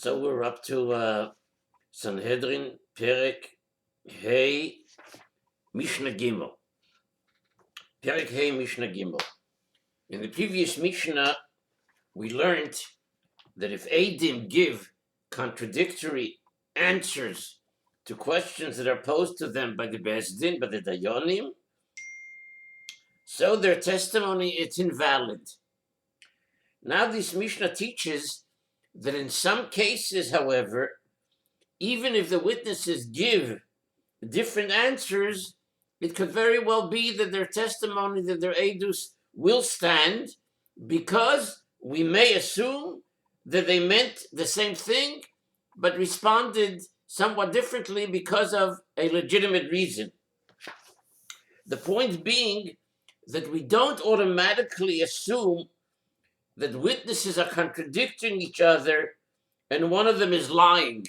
So we're up to Sanhedrin, Perek, Hey, Mishnah Gimel. Perek, Hey, Mishnah Gimel. In the previous Mishnah, we learned that if Eidim give contradictory answers to questions that are posed to them by the Beis Din, by the Dayanim, so their testimony is invalid. Now this Mishnah teaches that in some cases, however, even if the witnesses give different answers, it could very well be that their testimony, that their edus will stand, because we may assume that they meant the same thing, but responded somewhat differently because of a legitimate reason. The point being that we don't automatically assume that witnesses are contradicting each other and one of them is lying.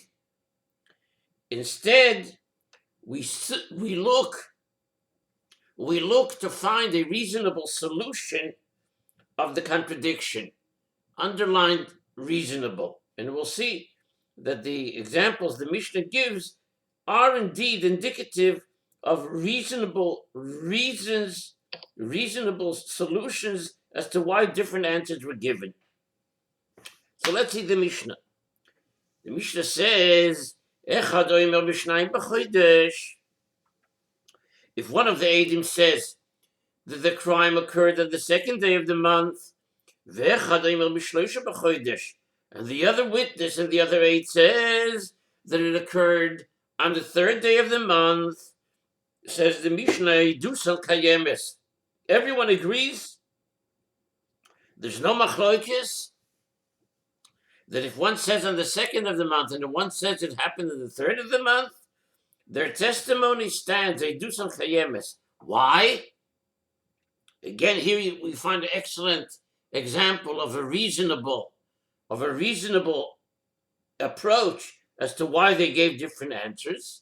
Instead, we look to find a reasonable solution of the contradiction, underlined reasonable. And we'll see that the examples the Mishnah gives are indeed indicative of reasonable reasons, reasonable solutions as to why different answers were given. So let's see the Mishnah. The Mishnah says, if one of the Eidim says that the crime occurred on the second day of the month, and the other witness and the other Eid says that it occurred on the third day of the month, says the Mishnah, everyone agrees, there's no machlokes, that if one says on the second of the month and one says it happened on the third of the month, their testimony stands. They do some chayemes. Why? Again, here we find an excellent example of a reasonable approach as to why they gave different answers.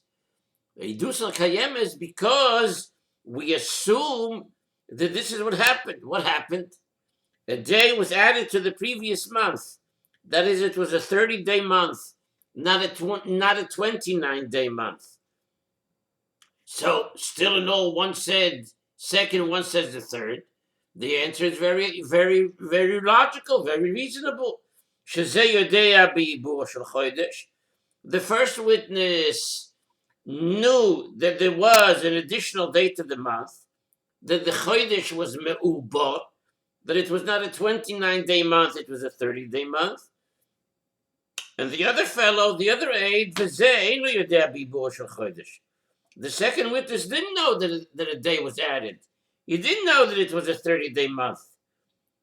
They do some chayemes because we assume that this is what happened. What happened? A day was added to the previous month. That is, it was a 30-day month, not a 29-day month. So, still in all, one said second, one says the third. The answer is very, very, very logical, very reasonable. The first witness knew that there was an additional date of the month, that the chodesh was me'uba, that it was not a 29-day month, it was a 30-day month. And the other fellow, the other aide, the second witness didn't know that a day was added. He didn't know that it was a 30-day month.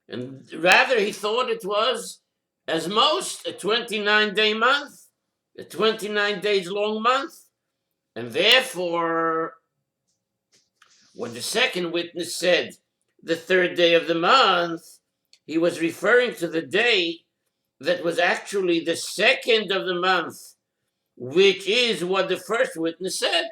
And rather, he thought it was, as most, a 29-day month, a 29 days long month. And therefore, when the second witness said the third day of the month, he was referring to the day that was actually the second of the month, which is what the first witness said.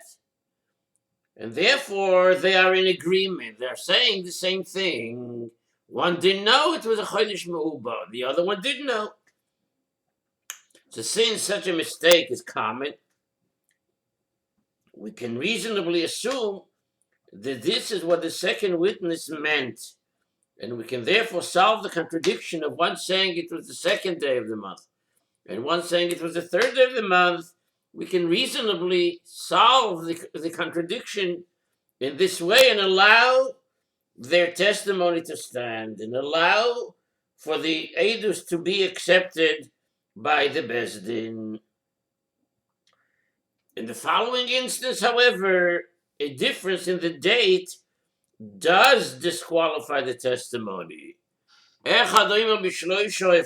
And therefore, they are in agreement. They're saying the same thing. One didn't know it was a Chodesh Me'uba. The other one didn't know. So since such a mistake is common, we can reasonably assume that this is what the second witness meant. And we can therefore solve the contradiction of one saying it was the second day of the month and one saying it was the third day of the month. We can reasonably solve the contradiction in this way and allow their testimony to stand and allow for the edus to be accepted by the Beis Din. In the following instance, however, a difference in the date does disqualify the testimony. If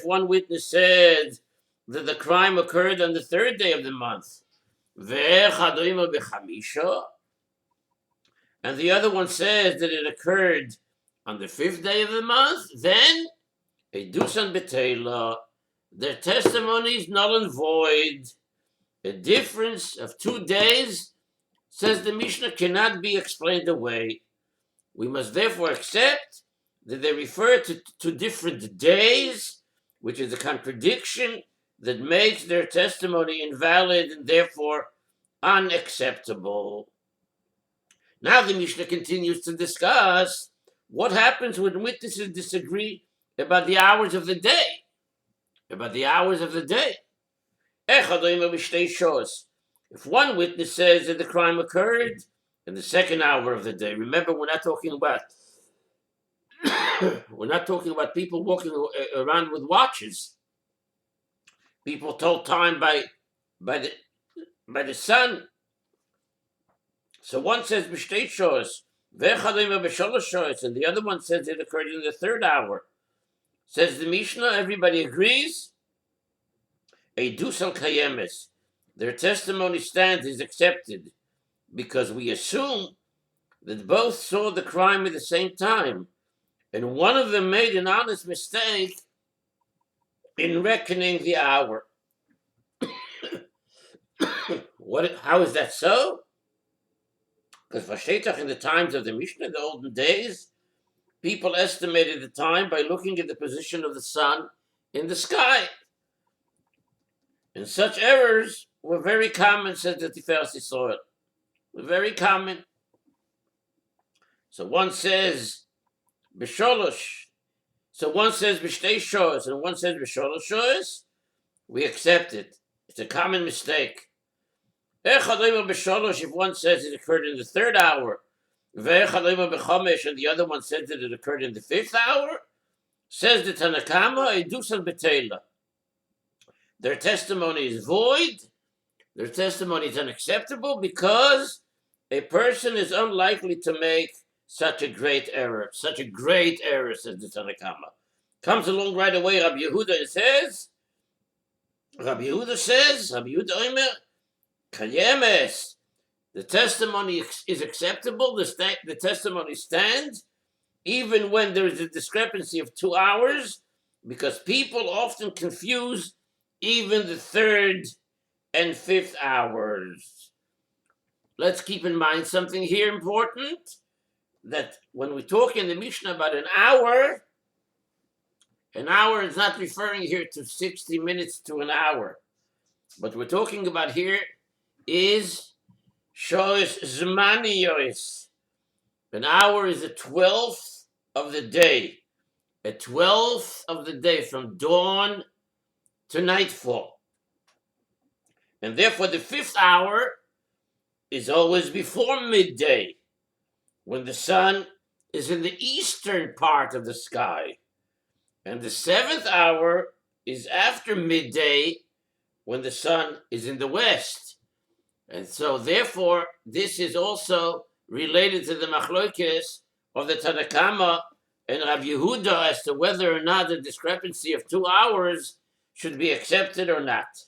one witness said that the crime occurred on the third day of the month, and the other one says that it occurred on the fifth day of the month, then a dusan betela, their testimony is null and void. A difference of 2 days, says the Mishnah, cannot be explained away. We must therefore accept that they refer to different days, which is a contradiction that makes their testimony invalid and therefore unacceptable. Now the Mishnah continues to discuss what happens when witnesses disagree about the hours of the day. About the hours of the day. If one witness says that the crime occurred in the second hour of the day, remember we're not talking about people walking around with watches. People told time by the sun. So one says b'shtei shos, b'shalosh shos, and the other one says it occurred in the third hour. Says the Mishnah, everybody agrees. A dusal kayemes, their testimony stands, is accepted, because we assume that both saw the crime at the same time, and one of them made an honest mistake in reckoning the hour. How is that so? Because Vashetach, in the times of the Mishnah, the olden days, people estimated the time by looking at the position of the sun in the sky. And such errors were very common, says the Tiferes Yisrael. Were very common. So one says b'sholosh. So one says b'shtei shos, and one says b'sholosh shos. We accept it. It's a common mistake. If one says it occurred in the third hour, and the other one says that it occurred in the fifth hour, says the Tanakama, edusan betela. Their testimony is void. Their testimony is unacceptable because a person is unlikely to make such a great error. Such a great error, says the Tanakama. Comes along right away, Rabbi Yehuda says, Rabbi Yehuda Omer, Kayemes, the testimony is acceptable, the testimony stands, even when there is a discrepancy of 2 hours, because people often confuse even the third and fifth hours. Let's keep in mind something here important, that when we talk in the Mishnah about an hour is not referring here to 60 minutes to an hour. What we're talking about here is Shois Zmani Yois. An hour is a 12th of the day. A 12th of the day from dawn to nightfall. And therefore the fifth hour is always before midday, when the sun is in the eastern part of the sky. And the seventh hour is after midday, when the sun is in the west. And so therefore, this is also related to the machlokes of the Tanakama and Rabbi Yehuda as to whether or not the discrepancy of 2 hours should be accepted or not.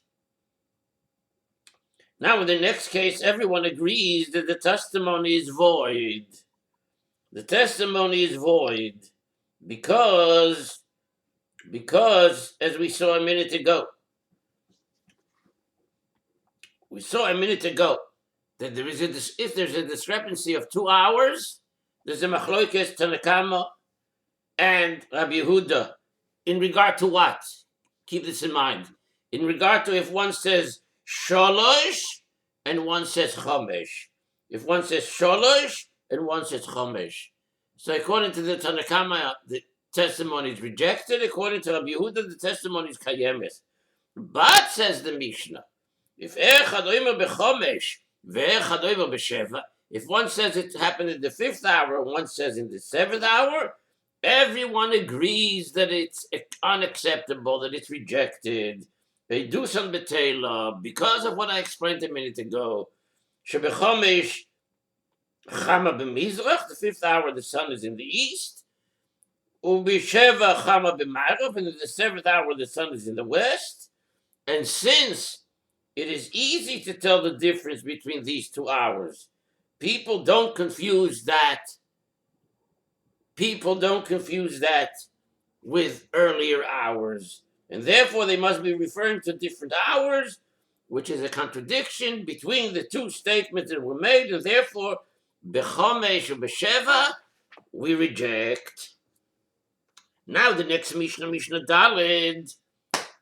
Now, in the next case, everyone agrees that the testimony is void. The testimony is void because as we saw a minute ago, that if there's a discrepancy of 2 hours, there's a machlokes Tanakama and Rabbi Yehuda. In regard to what? Keep this in mind. In regard to if one says sholosh and one says chomesh. If one says sholosh and one says chomesh. So according to the Tanakama, the testimony is rejected. According to Rabbi Yehuda, the testimony is kayemes. But, says the Mishnah, if one says it happened in the fifth hour and one says in the seventh hour, everyone agrees that it's unacceptable, that it's rejected. They do some betela because of what I explained a minute ago. Shebechomesh chama b'mizrach, the fifth hour the sun is in the east. Ubisheva chama b'marav, and in the seventh hour the sun is in the west. And since it is easy to tell the difference between these 2 hours, people don't confuse that with earlier hours. And therefore they must be referring to different hours, which is a contradiction between the two statements that were made, and therefore, Bechomesh or Besheva, we reject. Now the next Mishnah Daled,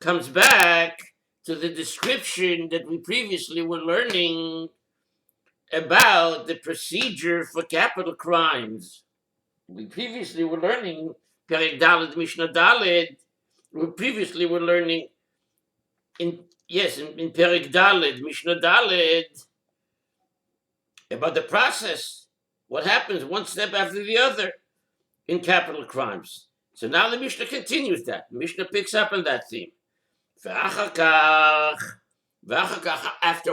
comes back to the description that we previously were learning about the procedure for capital crimes. We previously were learning Perek Daled, Mishnah Daled. We previously were learning in Perek Daled, Mishnah Daled, about the process, what happens one step after the other in capital crimes. So now the Mishnah continues that. The Mishnah picks up on that theme. After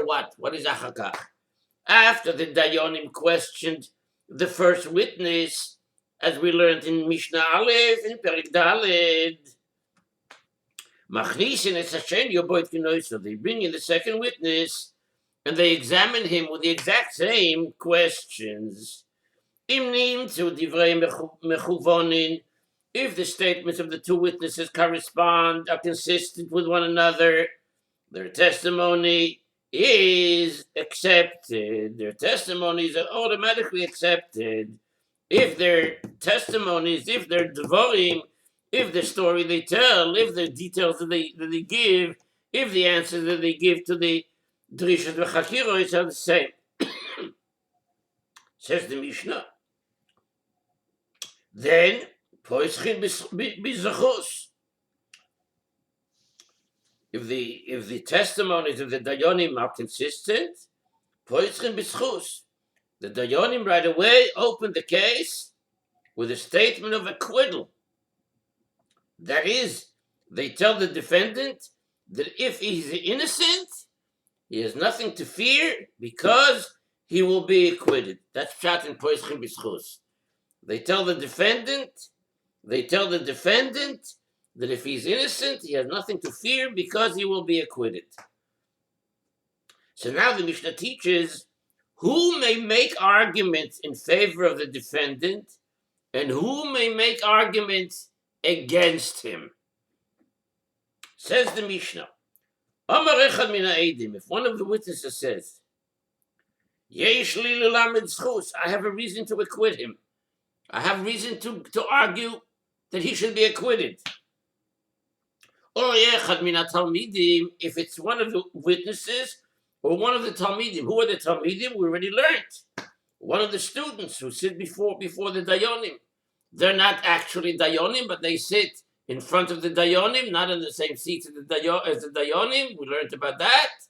what? What is achar kach? After the Dayanim questioned the first witness, as we learned in Mishnah Aleph, in Perek Daled, so they bring in the second witness, and they examine him with the exact same questions. If the statements of the two witnesses correspond, are consistent with one another, their testimony is accepted. Their testimonies are automatically accepted. If their testimonies, if their devorim, if the story they tell, if the details that they give, if the answers that they give to the drishas v'chakiros are the same. Says the Mishnah. Then, poischin b'zachos. If the testimonies of the Dayanim are consistent, poischin b'zachos. The Dayanim right away open the case with a statement of acquittal. That is, they tell the defendant that if he's innocent, he has nothing to fear because he will be acquitted. That's pshat in poischin b'zachos. They tell the defendant that if he's innocent, he has nothing to fear because he will be acquitted. So now the Mishnah teaches who may make arguments in favor of the defendant and who may make arguments against him. Says the Mishnah, if one of the witnesses says, I have a reason to acquit him, I have reason to argue that he should be acquitted. Or if it's one of the witnesses or one of the Talmidim. Who are the Talmidim? We already learned. One of the students who sit before the Dayanim. They're not actually Dayanim, but they sit in front of the Dayanim, not in the same seats as the Dayanim. We learned about that.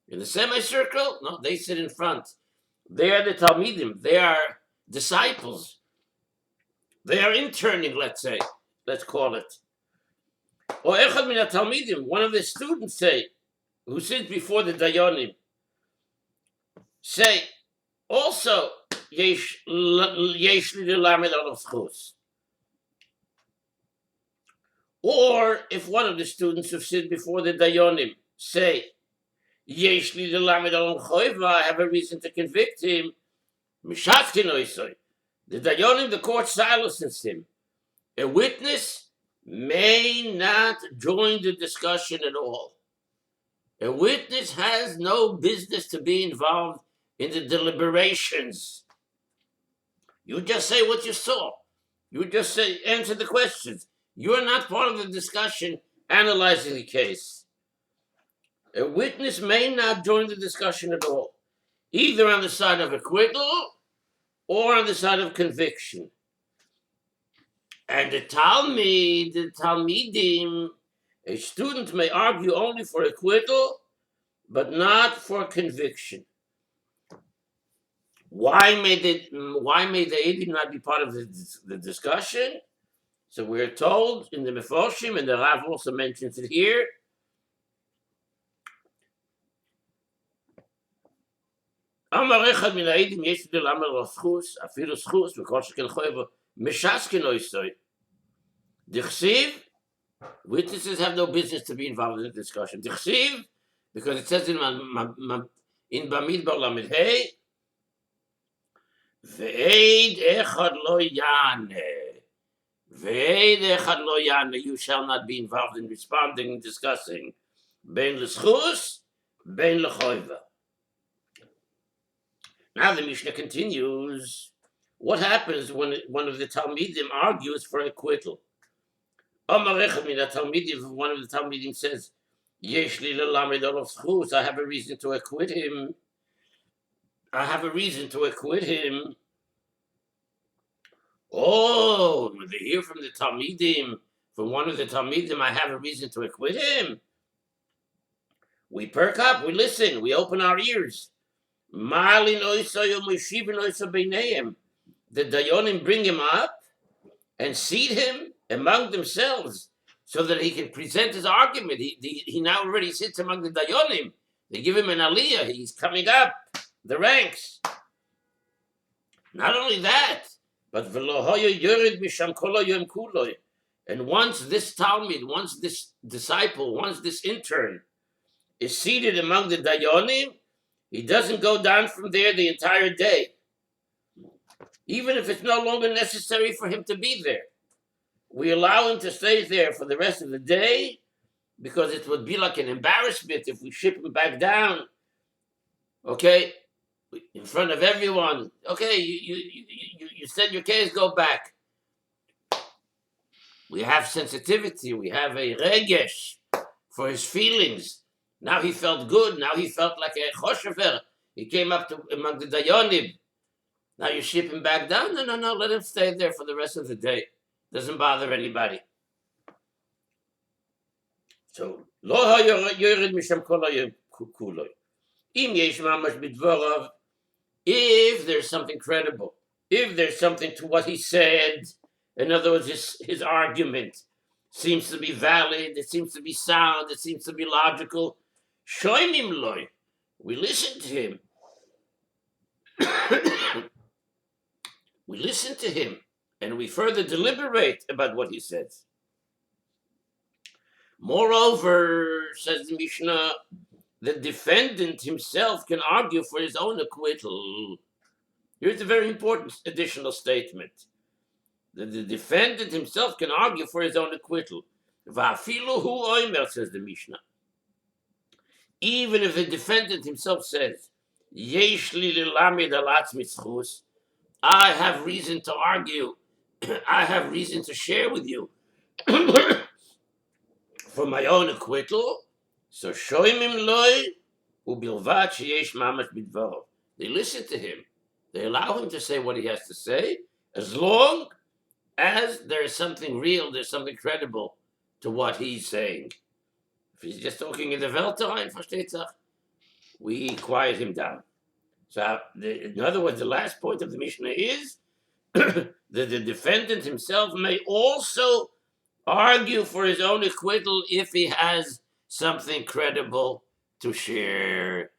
In the semicircle, no, they sit in front. They are the Talmidim. They are disciples. They are interning, let's call it. Or Echad min Talmidim, one of the students who sits before the Dayanim, say, also, yesh li lamed al zchus. Or if one of the students who sit before the Dayanim say, yesh li lamed al choiva, I have a reason to convict him, mishatkin oisoi. The Dayanim, the court silences him. A witness may not join the discussion at all. A witness has no business to be involved in the deliberations. You just say what you saw. You just say, answer the questions. You're not part of the discussion analyzing the case. A witness may not join the discussion at all, either on the side of acquittal or on the side of conviction. And the Talmidim, a student may argue only for acquittal, but not for conviction. Why may the Eidim not be part of the discussion? So we're told in the Mefoshim, and the Rav also mentions it here, witnesses have no business to be involved in the discussion. Because it says in Bamidbar Lamed Hey, Ve'ed echad lo yane, you shall not be involved in responding and discussing. Ben l'schus, ben l'choiva. Now the Mishnah continues. What happens when one of the Talmidim argues for acquittal? One of the Talmidim says, Yesh li lelamed olav zchus. I have a reason to acquit him. I have a reason to acquit him. Oh, when they hear from the Talmidim, from one of the Talmidim, I have a reason to acquit him. We perk up, we listen, we open our ears. Malin oisoy u'meshivin oiso beineim. The Dayonim bring him up and seat him among themselves so that he can present his argument. He now already sits among the Dayonim. They give him an aliyah. He's coming up the ranks. Not only that, but v'lohoyo yored misham kolo yom kuloi. And once this Talmud, once this disciple, once this intern is seated among the Dayonim, he doesn't go down from there the entire day, even if it's no longer necessary for him to be there. We allow him to stay there for the rest of the day because it would be like an embarrassment if we ship him back down, okay, in front of everyone. Okay, you said your case, go back. We have sensitivity. We have a regesh for his feelings. Now he felt good. Now he felt like a choshever. He came up to among the Dayonim. Now you ship him back down? No. Let him stay there for the rest of the day. Doesn't bother anybody. So, lo yored misham kol kuloi. Im yesh mamash bidvorav. If there's something credible, if there's something to what he said, in other words, his argument seems to be valid, it seems to be sound, it seems to be logical, shoymim loy. We listen to him. We listen to him, and we further deliberate about what he says. Moreover, says the Mishnah, the defendant himself can argue for his own acquittal. Here's a very important additional statement. That the defendant himself can argue for his own acquittal. Va'afilu hu oimer, says the Mishnah. Even if the defendant himself says, Yesh li lilamed al atzmi zchus, I have reason to argue, I have reason to share with you for my own acquittal. So shoymim loy ubilvat sheyesh mamash bidvarav. They listen to him. They allow him to say what he has to say, as long as there is something real, there's something credible to what he's saying. If he's just talking in the Weltrein, versteht sich, we quiet him down. So, in other words, the last point of the Mishnah is that the defendant himself may also argue for his own acquittal if he has something credible to share.